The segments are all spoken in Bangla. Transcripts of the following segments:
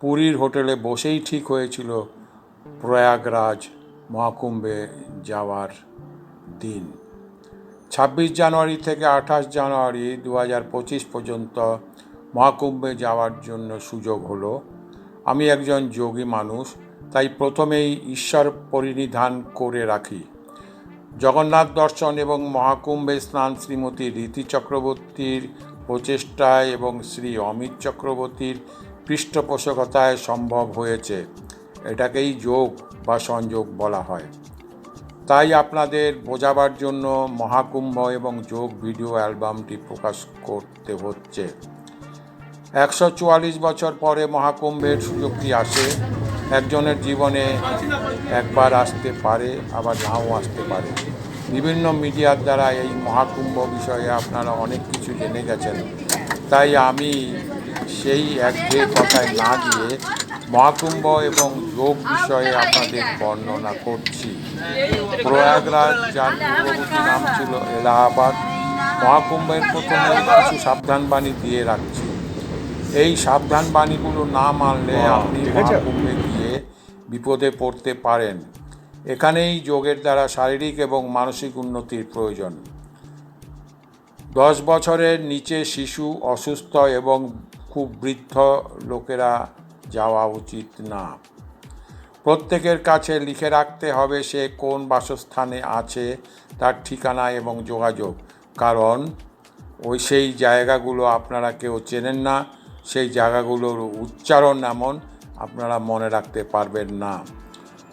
পুরীর হোটেলে বসেই ঠিক হয়েছিল প্রয়াগরাজ মহাকুম্ভে যাওয়ার দিন। 26 জানুয়ারি থেকে 28 জানুয়ারি 2025 পর্যন্ত মহাকুম্ভে যাওয়ার জন্য সুযোগ হলো। আমি একজন যোগী মানুষ, তাই প্রথমেই ঈশ্বর পরিনিধান করে রাখি। জগন্নাথ দর্শন এবং মহাকুম্ভে স্নান শ্রীমতী রীতি চক্রবর্তীর প্রচেষ্টায় এবং শ্রী অমিত চক্রবর্তীর পৃষ্ঠপোষকতায় সম্ভব হয়েছে। এটাকেই যোগ বা সংযোগ বলা হয়। তাই আপনাদের বোঝাবার জন্য মহাকুম্ভ এবং যোগ ভিডিও অ্যালবামটি প্রকাশ করতে হচ্ছে। 144 বছর পরে মহাকুম্ভের সুযোগটি আসে। একজনের জীবনে একবার আসতে পারে, আবার নাও আসতে পারে। বিভিন্ন মিডিয়ার দ্বারা এই মহাকুম্ভ বিষয়ে আপনারা অনেক কিছু জেনে গেছেন, তাই আমি সেই একঘেয়ে কথায় না গিয়ে মহাকুম্ভ এবং যোগ বিষয়ে আপনাদের বর্ণনা করছি। প্রয়াগরাজ, যার পূর্ববর্তী নাম ছিল এলাহাবাদ, মহাকুম্ভের প্রথমে কিছু সাবধানবাণী দিয়ে রাখছি। এই সাবধানবাণীগুলো না মানলে আপনি মহাকুম্ভে গিয়ে বিপদে পড়তে পারেন। এখানেই যোগের দ্বারা শারীরিক এবং মানসিক উন্নতির প্রয়োজন। 10 বছরের নিচে শিশু, অসুস্থ এবং খুব বৃদ্ধ লোকেরা যাওয়া উচিত না। প্রত্যেকের কাছে লিখে রাখতে হবে সে কোন বাসস্থানে আছে, তার ঠিকানা এবং যোগাযোগ, কারণ সেই জায়গাগুলো আপনারা কেউ চেনেন না। সেই জায়গাগুলোর উচ্চারণ এমন আপনারা মনে রাখতে পারবেন না।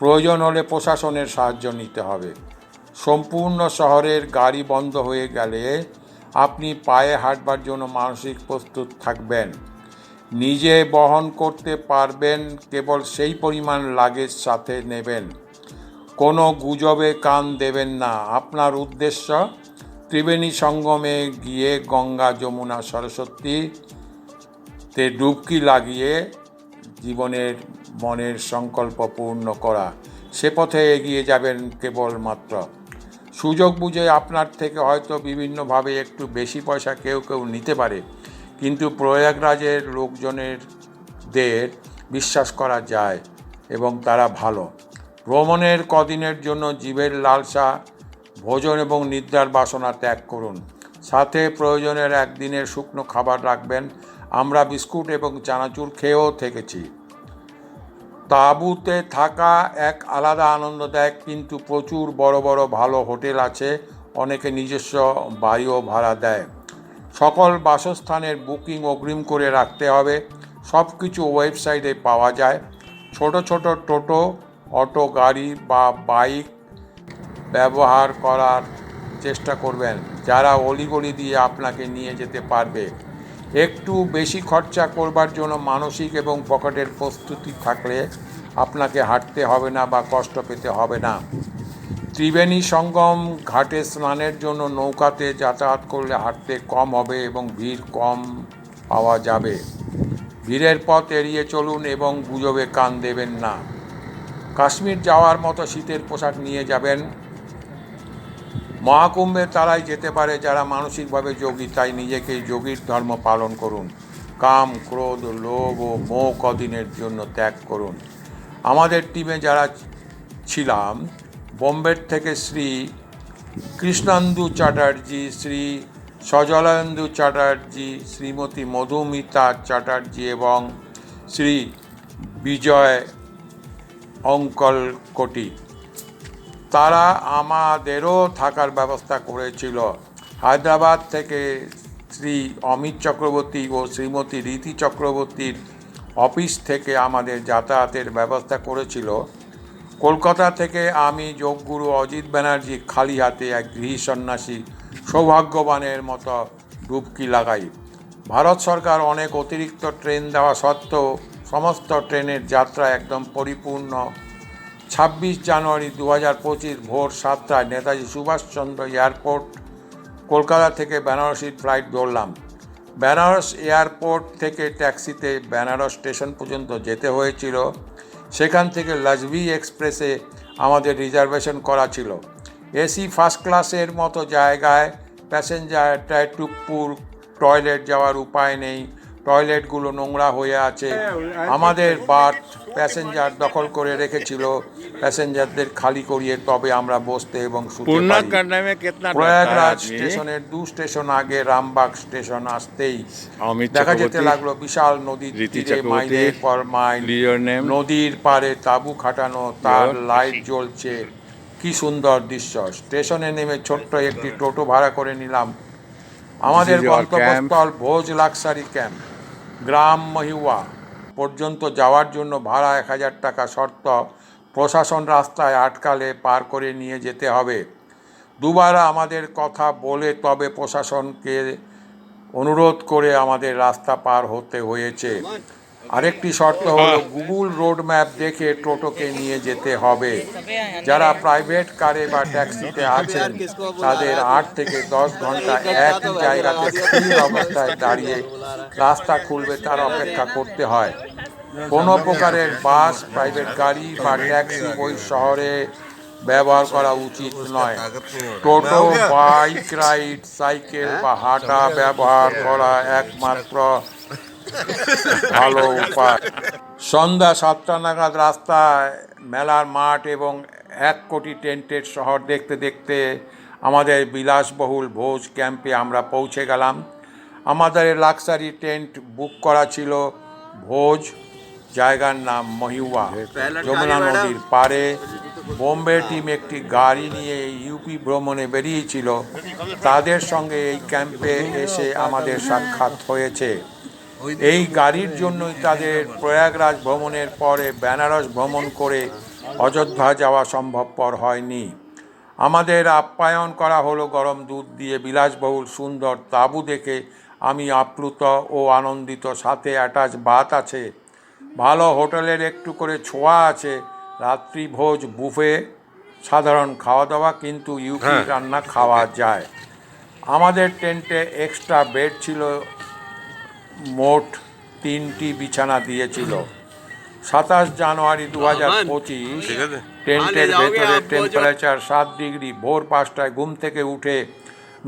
প্রয়োজন হলে প্রশাসনের সাহায্য নিতে হবে। সম্পূর্ণ শহরের গাড়ি বন্ধ হয়ে গেলে আপনি পায়ে হাঁটবার জন্য মানসিক প্রস্তুত থাকবেন। নিজে বহন করতে পারবেন কেবল সেই পরিমাণ লাগেজ সাথে নেবেন। কোনো গুজবে কান দেবেন না। আপনার উদ্দেশ্য ত্রিবেণী সঙ্গমে গিয়ে গঙ্গা, যমুনা, সরস্বতীতে ডুবকি লাগিয়ে জীবনের মনের সংকল্প পূর্ণ করা। সে পথে এগিয়ে যাবেন কেবলমাত্র। সুযোগ বুঝে আপনার থেকে হয়তো বিভিন্নভাবে একটু বেশি পয়সা কেউ কেউ নিতে পারে, কিন্তু প্রয়াগরাজের লোকজনেরদের বিশ্বাস করা যায় এবং তারা ভালো। ভ্রমণের কদিনের জন্য জীবের লালসা, ভোজন এবং নিদ্রার বাসনা ত্যাগ করুন। সাথে প্রয়োজনের একদিনের শুকনো খাবার রাখবেন। আমরা বিস্কুট এবং চানাচুর খেয়েও থেকেছি। তাঁবুতে থাকা এক আলাদা আনন্দদায়ক, কিন্তু প্রচুর বড় বড় ভালো হোটেল আছে। অনেকে নিজস্ব বাড়িও ভাড়া দেয়। সকল বাসস্থানের বুকিং অগ্রিম করে রাখতে হবে। সব কিছু ওয়েবসাইটে পাওয়া যায়। ছোট ছোট টোটো, অটো গাড়ি বা বাইক ব্যবহার করার চেষ্টা করবেন, যারা অলিগলি দিয়ে আপনাকে নিয়ে যেতে পারবে। একটু বেশি খরচা করবার জন্য মানসিক এবং পকেটের প্রস্তুতি থাকলে আপনাকে হাঁটতে হবে না বা কষ্ট পেতে হবে না। ত্রিবেণী সঙ্গম ঘাটে স্নানের জন্য নৌকাতে যাতায়াত করলে হাঁটতে কম হবে এবং ভিড় কম পাওয়া যাবে। ভিড়ের পথ এড়িয়ে চলুন এবং গুজবে কান দেবেন না। কাশ্মীর যাওয়ার মতো শীতের পোশাক নিয়ে যাবেন। মহাকুম্ভে তারাই যেতে পারে যারা মানসিকভাবে যোগী, তাই নিজেকেই যোগীর ধর্ম পালন করুন। কাম, ক্রোধ, লোভ ও মোহ কদিনের জন্য ত্যাগ করুন। আমাদের টিমে যারা ছিলাম, বোম্বের থেকে শ্রী কৃষ্ণেন্দু চ্যাটার্জি, শ্রী সজলেন্দু চ্যাটার্জি, শ্রীমতী মধুমিতা চ্যাটার্জি এবং শ্রী বিজয় অঙ্কলকোটি, তারা আমাদেরও থাকার ব্যবস্থা করেছিল। হায়দ্রাবাদ থেকে শ্রী অমিত চক্রবর্তী ও শ্রীমতী রীতি চক্রবর্তীর অফিস থেকে আমাদের যাতায়াতের ব্যবস্থা করেছিল। কলকাতা থেকে আমি যোগগুরু অজিত ব্যানার্জি খালি হাতে এক গৃহী সন্ন্যাসী সৌভাগ্যবানের মতো ডুবকি লাগাই। ভারত সরকার অনেক অতিরিক্ত ট্রেন দেওয়া সত্ত্বেও সমস্ত ট্রেনের যাত্রা একদম পরিপূর্ণ। 26 জানুয়ারি 2025 ভোর 7টায় নেতাজি সুভাষচন্দ্র এয়ারপোর্ট, কলকাতা থেকে বেনারসির ফ্লাইট ধরলাম। বেনারস এয়ারপোর্ট থেকে ট্যাক্সিতে বেনারস স্টেশন পর্যন্ত যেতে হয়েছিল। সেখান থেকে লজভি এক্সপ্রেসে আমাদের রিজার্ভেশন করা ছিল। এসি ফার্স্ট ক্লাসের মতো জায়গায় প্যাসেঞ্জার টুকপুর টয়লেট যাওয়ার উপায় নেই। টয়লেটগুলো নোংরা হয়ে আছে। আমাদের বার্থ প্যাসেঞ্জার দখল করে রেখেছিল, প্যাসেঞ্জারদের খালি করিয়ে তবে আমরা বসতে এবং শুতে পারি। প্রয়াগরাজ স্টেশনের 2 স্টেশন আগে রামবাগ স্টেশন আসতেই দেখা যেতে লাগলো বিশাল নদীর তীরে মাইলের পর মাইল, নদীর পাড়ে তাঁবু খাটানো, তার লাইট জ্বলছে, কি সুন্দর দৃশ্য। স্টেশনে নেমে ছোট্ট একটি টোটো ভাড়া করে নিলাম। আমাদের গন্তব্যস্থল ভোজ লাক্সারি ক্যাম্প। গ্রাম মহিউয়া পর্যন্ত যাওয়ার জন্য ভাড়া 1000 টাকা শর্ত। প্রশাসন রাস্তায় আটকালে পার করে নিয়ে যেতে হবে। দুবার আমাদের কথা বলে তবে প্রশাসনকে অনুরোধ করে আমাদের রাস্তা পার হতে হয়েছে। আরেকটি শর্ত হলো গুগল রোড ম্যাপ দেখে টোটোকে নিয়ে যেতে হবে। যারা প্রাইভেট কারে বা ট্যাক্সিতে আছেন তাদের 8 থেকে 10 ঘন্টা একই জায়গাতে স্থির অবস্থায় দাঁড়িয়ে রাস্তা খুলবে তার অপেক্ষা করতে হয়। কোনো প্রকারের বাস, প্রাইভেট গাড়ি বা ট্যাক্সি ওই শহরে ব্যবহার করা উচিত নয়। টোটো, বাইক রাইড, সাইকেল বা হাঁটা ব্যবহার করা একমাত্র ভালো উপায়। সন্ধ্যা 7টা নাগাদ রাস্তায় মেলার মাঠ এবং 1 কোটি টেন্টের শহর দেখতে দেখতে আমাদের বিলাসবহুল ভোজ ক্যাম্পে আমরা পৌঁছে গেলাম। আমাদের লাক্সারি টেন্ট বুক করা ছিল ভোজ, জায়গার নাম মহিউয়া, যমুনা নদীর পাড়ে। বোম্বে টিম একটি গাড়ি নিয়ে ইউপি ভ্রমণে বেরিয়েছিল। তাদের সঙ্গে এই ক্যাম্পে এসে আমাদের সাক্ষাৎ হয়েছে। এই গাড়ির জন্যই তাদের প্রয়াগরাজ ভ্রমণের পরে বেনারস ভ্রমণ করে অযোধ্যা যাওয়া সম্ভবপর হয়নি। আমাদের আপ্যায়ন করা হলো গরম দুধ দিয়ে। বিলাসবহুল সুন্দর তাঁবু দেখে আমি আপ্লুত ও আনন্দিত। সাথে অ্যাটাচ বাথ আছে, ভালো হোটেলের একটু করে ছোঁয়া আছে। রাত্রি ভোজ বুফে, সাধারণ খাওয়া দাওয়া, কিন্তু ইউপি রান্না খাওয়া যায়। আমাদের টেন্টে এক্সট্রা বেড ছিল, মোট 3টি বিছানা দিয়েছিল। 27 জানুয়ারি 2025 টেন্টের ভেতরে টেম্পারেচার 7 ডিগ্রি। ভোর 5টায় ঘুম থেকে উঠে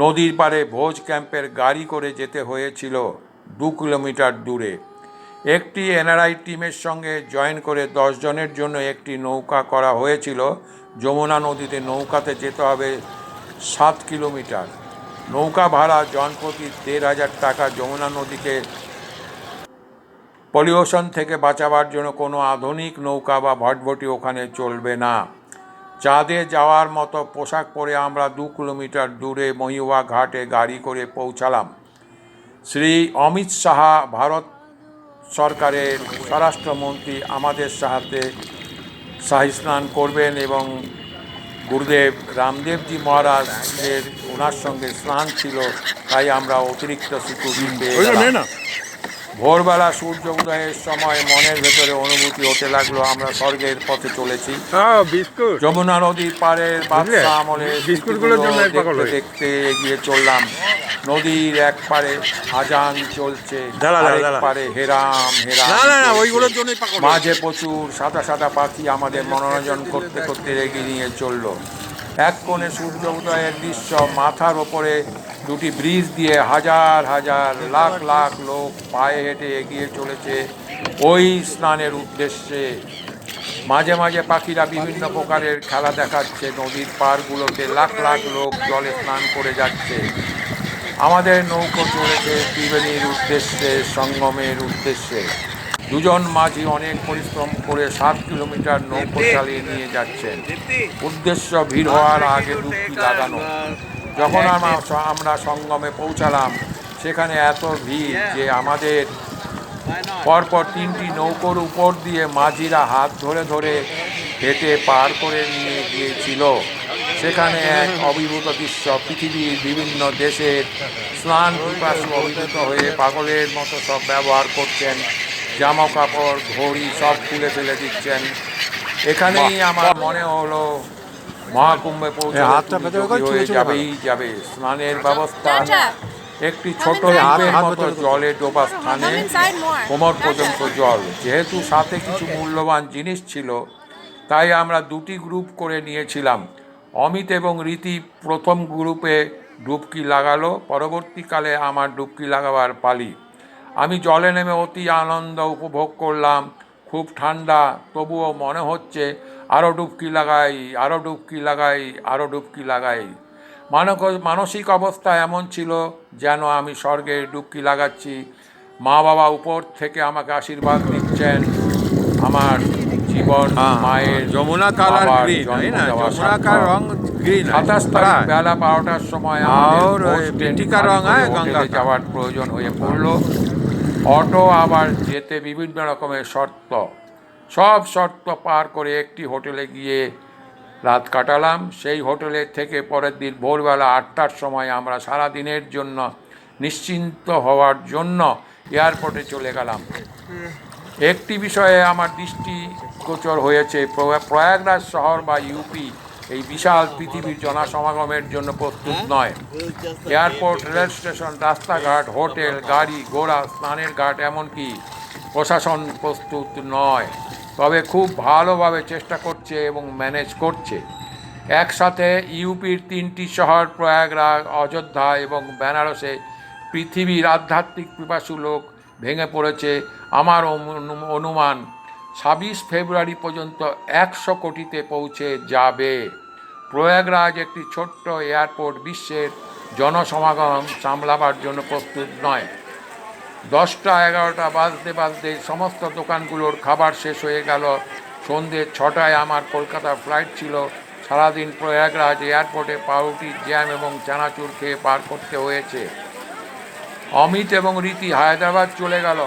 নদীর পাড়ে ভোজ ক্যাম্পের গাড়ি করে যেতে হয়েছিল 2 কিলোমিটার দূরে। একটি এনআরআই টিমের সঙ্গে জয়েন করে 10 জনের জন্য একটি নৌকা করা হয়েছিল। যমুনা নদীতে নৌকাতে যেতে হবে 7 কিলোমিটার। নৌকা ভাড়া জনপ্রতি 1500 টাকা। যমুনা নদীকে পলিউশন থেকে বাঁচাবার জন্য কোনো আধুনিক নৌকা বা ভটভটি ওখানে চলবে না। চাঁদে যাওয়ার মতো পোশাক পরে আমরা 2 কিলোমিটার দূরে মহিউয়া ঘাটে গাড়ি করে পৌঁছালাম। শ্রী অমিত শাহ, ভারত সরকারের স্বরাষ্ট্রমন্ত্রী, আমাদের সাথে শাহী স্নান করবেন এবং গুরুদেব রামদেবজি মহারাজের ওনার সঙ্গে স্নান ছিল, তাই আমরা অতিরিক্ত সিকিউরিটি পেয়ে গেলাম। ভোরবেলা সূর্য উদয়ের সময় মনের ভেতরে অনুভূতি হতে লাগলো আমরা স্বর্গের পথে চলেছি। যমুনা নদীর পাড়ের বাদশাহ আমলের দেখতে দেখতে এগিয়ে চললাম। নদীর এক পারে আজান চলছে, আরেক পারে হেরাম হেরাম, মাঝে প্রচুর সাদা সাদা পাখি আমাদের মনোরঞ্জন করতে করতে এগিয়ে নিয়ে চললো। এক কোণে সূর্য উদয়ের দৃশ্য, মাথার ওপরে 2টি ব্রিজ দিয়ে হাজার হাজার লাখ লাখ লোক পায়ে হেঁটে এগিয়ে চলেছে ওই স্নানের উদ্দেশ্যে। মাঝে মাঝে পাখিরা বিভিন্ন প্রকারের খেলা দেখাচ্ছে। নদীর পাড়গুলোতে লাখ লাখ লোক জলে স্নান করে যাচ্ছে। আমাদের নৌকো চলেছে ত্রিবেণীর উদ্দেশ্যে, সঙ্গমের উদ্দেশ্যে। 2 জন মাঝি অনেক পরিশ্রম করে 7 কিলোমিটার নৌকো চালিয়ে নিয়ে যাচ্ছেন। উদ্দেশ্য ভিড় হওয়ার আগে ডুবকি লাগানো। যখন আমরা সঙ্গমে পৌঁছালাম সেখানে এত ভিড় যে আমাদের পরপর 3টি নৌকোর উপর দিয়ে মাঝিরা হাত ধরে ধরে হেঁটে পার করে নিয়ে গিয়েছিল। সেখানে এক অভিভূত দৃশ্য। পৃথিবীর বিভিন্ন দেশের স্নান পিপাসু অভিভূত হয়ে পাগলের মতো সব ব্যবহার করছেন। জামা কাপড়, ঘড়ি সব খুলে ফেলে দিচ্ছেন। এখানেই আমার মনে হলো মহাকুম্ভে পৌঁছে হয়ে যাবে। স্নানের ব্যবস্থা একটি ছোট দ্বীপের মতো জলে ডোবা স্থানে, কোমর পর্যন্ত জল। যেহেতু সাথে কিছু মূল্যবান জিনিস ছিল তাই আমরা 2টি গ্রুপ করে নিয়েছিলাম। অমিত এবং রীতি প্রথম গ্রুপে ডুবকি লাগালো। পরবর্তীকালে আমার ডুবকি লাগাবার পালি। আমি জলে নেমে অতি আনন্দ উপভোগ করলাম। খুব ঠান্ডা, তবুও মনে হচ্ছে আরও ডুবকি লাগাই, আরও ডুবকি লাগাই, আরও ডুবকি লাগাই। মানসিক অবস্থা এমন ছিল যেন আমি স্বর্গে ডুবকি লাগাচ্ছি। মা বাবা উপর থেকে আমাকে আশীর্বাদ দিচ্ছেন। আমার জীবন মায়ের যমুনা কালার বাবার গ্রিন है জন্ম ना, দেওয়া যमुना का সার্থক। रंग ग्रीन है 27 তারিখ বেলা 12টার সময় আমাদের और কোচ ট্রেন मिट्टी का খালি रंग করে है হোটেলে गंगा का। যাওয়ার প্রয়োজন হয়ে পড়ল। অটো আবার যেতে বিভিন্ন রকমের শর্ত, সব শর্ত পার করে একটি হোটেলে গিয়ে রাত কাটালাম। সেই হোটেলের থেকে পরের দিন ভোরবেলা 8টার সময় আমরা সারা দিনের জন্য নিশ্চিন্ত হওয়ার জন্য এয়ারপোর্টে চলে গেলাম। একটি বিষয়ে আমার দৃষ্টিগোচর হয়েছে, প্রয়াগরাজ শহর বা ইউপি এই বিশাল পৃথিবীর জনসমাগমের জন্য প্রস্তুত নয়। এয়ারপোর্ট, রেল স্টেশন, রাস্তাঘাট, হোটেল, গাড়ি ঘোড়া, স্নানের ঘাট, এমনকি প্রশাসন প্রস্তুত নয়। তবে খুব ভালোভাবে চেষ্টা করছে এবং ম্যানেজ করছে। একসাথে ইউপির 3টি শহর প্রয়াগরাজ, অযোধ্যা এবং বেনারসে পৃথিবীর আধ্যাত্মিক পিপাসু লোক ভেঙে পড়েছে। আমার অনুমান 26 ফেব্রুয়ারি পর্যন্ত 100 কোটিতে পৌঁছে যাবে। প্রয়াগরাজ একটি ছোট্ট এয়ারপোর্ট বিশ্বের জনসমাগম সামলাবার জন্য প্রস্তুত নয়। 10টা 11টা বাজতে বাজতে সমস্ত দোকানগুলোর খাবার শেষ হয়ে গেল। সন্ধ্যে 6টায় আমার কলকাতা ফ্লাইট ছিল। সারাদিন প্রয়াগরাজ এয়ারপোর্টে পাউরুটি, জ্যাম এবং চানাচুর খেয়ে পার করতে হয়েছে। অমিত এবং রীতি হায়দ্রাবাদ চলে গেল।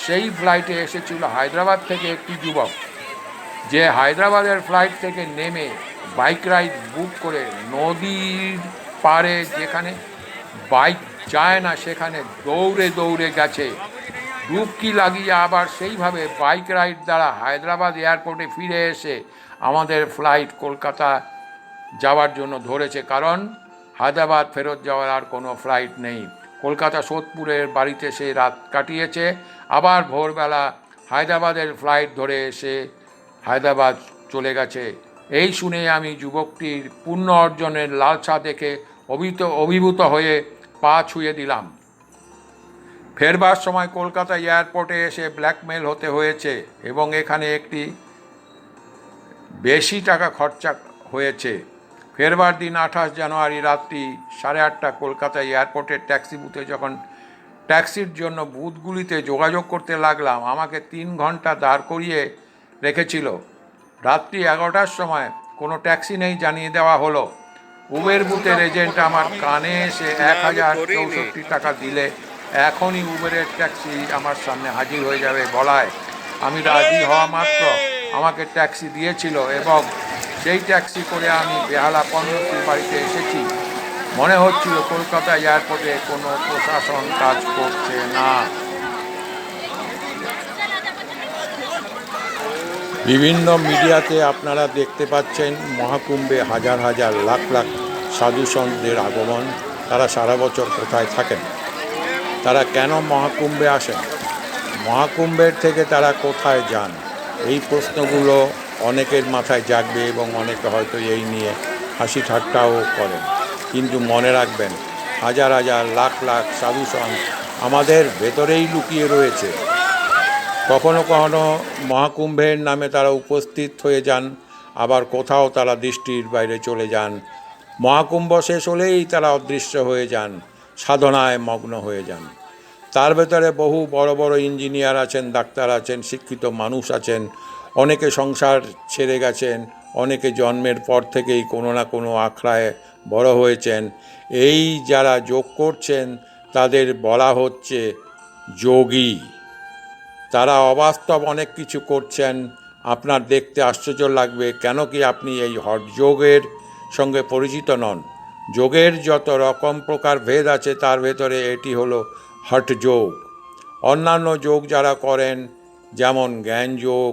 সেই ফ্লাইটে এসেছিল হায়দ্রাবাদ থেকে একটি যুবক, যে হায়দ্রাবাদের ফ্লাইট থেকে নেমে বাইক রাইড বুক করে নদীর পাড়ে, যেখানে বাইক যায় না সেখানে দৌড়ে দৌড়ে গেছে। ডুবকি লাগিয়ে আবার সেইভাবে বাইক রাইড দ্বারা হায়দ্রাবাদ এয়ারপোর্টে ফিরে এসে আমাদের ফ্লাইট কলকাতা যাওয়ার জন্য ধরেছে, কারণ হায়দ্রাবাদ ফেরত যাওয়ার আর কোনো ফ্লাইট নেই। কলকাতা সোদপুরের বাড়িতে সে রাত কাটিয়েছে, আবার ভোরবেলা হায়দ্রাবাদের ফ্লাইট ধরে এসে হায়দ্রাবাদ চলে গেছে। এই শুনে আমি যুবকটির পুণ্য অর্জনের লালসা দেখে অভিভূত হয়ে পা ছুঁয়ে দিলাম। ফেরবার সময় কলকাতা এয়ারপোর্টে এসে ব্ল্যাকমেল হতে হয়েছে এবং এখানে একটি বেশি টাকা খরচা হয়েছে। ফেরবার দিন 28 জানুয়ারি রাত্রি 8:30 কলকাতা এয়ারপোর্টের ট্যাক্সি বুথে যখন ট্যাক্সির জন্য বুথগুলিতে যোগাযোগ করতে লাগলাম, আমাকে 3 ঘন্টা দাঁড় করিয়ে রেখেছিল। রাত্রি 11টার সময় কোনো ট্যাক্সি নেই জানিয়ে দেওয়া হলো। উবের বুথের এজেন্ট আমার কানে এসে 1064 টাকা দিলে এখনই উবেরের ট্যাক্সি আমার সামনে হাজির হয়ে যাবে বলায় আমি রাজি হওয়া মাত্র আমাকে ট্যাক্সি দিয়েছিল এবং সেই ট্যাক্সি করে আমি বেহালা পণ্ডিতের বাড়িতে এসেছি। মনে হচ্ছিল কলকাতা এয়ারপোর্টে কোনো প্রশাসন কাজ করছে না। বিভিন্ন মিডিয়াতে আপনারা দেখতে পাচ্ছেন মহাকুম্ভে হাজার হাজার লাখ লাখ সাধু সন্তদের আগমন। তারা সারা বছর কোথায় থাকেন? তারা কেন মহাকুম্ভে আসেন? মহাকুম্ভের থেকে তারা কোথায় যান? এই প্রশ্নগুলো অনেকের মাথায় জাগবে এবং অনেকে হয়তো এই নিয়ে হাসি ঠাট্টাও করেন। কিন্তু মনে রাখবেন, হাজার হাজার লাখ লাখ সাধু সন্ত আমাদের ভেতরেই লুকিয়ে রয়েছে। কখনো কখনো মহাকুম্ভের নামে তারা উপস্থিত হয়ে যান, আবার কোথাও তারা দৃষ্টির বাইরে চলে যান। মহাকুম্ভ শেষ হলেই তারা অদৃশ্য হয়ে যান, সাধনায় মগ্ন হয়ে যান। তার ভেতরে বহু বড় বড় ইঞ্জিনিয়ার আছেন, ডাক্তার আছেন, শিক্ষিত মানুষ আছেন। অনেকে সংসার ছেড়ে গেছেন, অনেকে জন্মের পর থেকেই কোনো না কোনো আখড়ায় বড় হয়েছেন। এই যারা যোগ করছেন তাদের বলা হচ্ছে যোগী। তারা অবাস্তব অনেক কিছু করছেন। আপনার দেখতে আশ্চর্য লাগবে, কেন কি আপনি এই হঠযোগের সঙ্গে পরিচিত নন? যোগের যত রকম প্রকার ভেদ আছে তার ভেতরে এটি হলো হঠযোগ। অন্যান্য যোগ যারা করেন, যেমন জ্ঞান যোগ,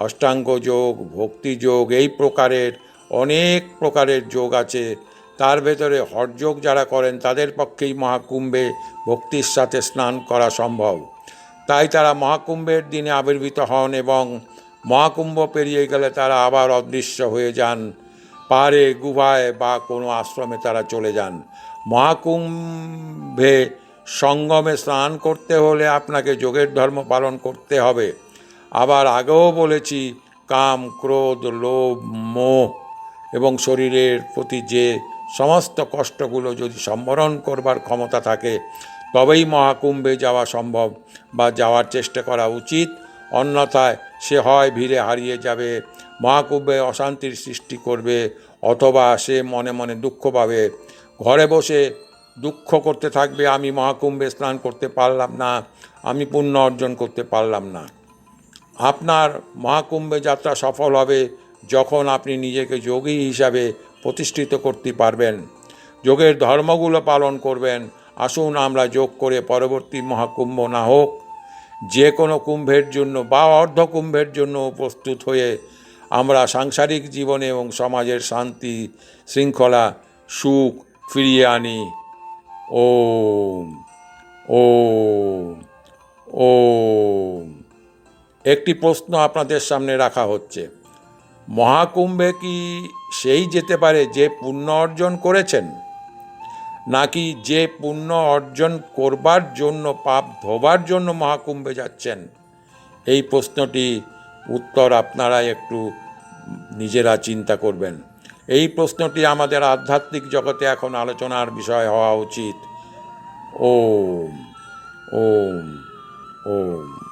অষ্টাঙ্গ যোগ, ভক্তি যোগ, এই প্রকারের অনেক প্রকারের যোগ আছে। তার ভেতরে হঠযোগ যারা করেন তাদের পক্ষেই মহাকুম্ভে ভক্তির সাথে স্নান করা সম্ভব। তাই তারা মহাকুম্ভের দিনে আবির্ভূত হন এবং মহাকুম্ভ পেরিয়ে গেলে তারা আবার অদৃশ্য হয়ে যান। পাহাড়ে, গুহায় বা কোনো আশ্রমে তারা চলে যান। মহাকুম্ভে সঙ্গমে স্নান করতে হলে আপনাকে যোগের ধর্ম পালন করতে হবে। আবার আগেও বলেছি, কাম, ক্রোধ, লোভ, মোহ এবং শরীরের প্রতি যে সমস্ত কষ্টগুলো যদি সম্বরণ করবার ক্ষমতা থাকে, তবেই মহাকুম্ভে যাওয়া সম্ভব বা যাওয়ার চেষ্টা করা উচিত। অন্যথায় সে হয় ভিড়ে হারিয়ে যাবে, মহাকুম্ভে অশান্তির সৃষ্টি করবে, অথবা সে মনে মনে দুঃখ পাবে, ঘরে বসে দুঃখ করতে থাকবে, আমি মহাকুম্ভে স্নান করতে পারলাম না, আমি পুণ্য অর্জন করতে পারলাম না। আপনার মহাকুম্ভে যাত্রা সফল হবে যখন আপনি নিজেকে যোগী হিসাবে প্রতিষ্ঠিত করতে পারবেন, যোগের ধর্মগুলো পালন করবেন। আসুন আমরা যোগ করে পরবর্তী মহাকুম্ভ না হোক, যে কোনো কুম্ভের জন্য বা অর্ধকুম্ভের জন্য প্রস্তুত হয়ে আমরা সাংসারিক জীবনে এবং সমাজের শান্তি, শৃঙ্খলা, সুখ ফিরিয়ে আনি। ওম ওম ওম। একটি প্রশ্ন আপনাদের সামনে রাখা হচ্ছে, মহাকুম্ভে কি সেই যেতে পারে যে পুণ্য অর্জন করেছেন, নাকি যে পুণ্য অর্জন করবার জন্য, পাপ ধোবার জন্য মহাকুম্ভে যাচ্ছেন? এই প্রশ্নটি উত্তর আপনারা একটু নিজেরা চিন্তা করবেন। এই প্রশ্নটি আমাদের আধ্যাত্মিক জগতে এখন আলোচনার বিষয় হওয়া উচিত। ওম ওম ওম।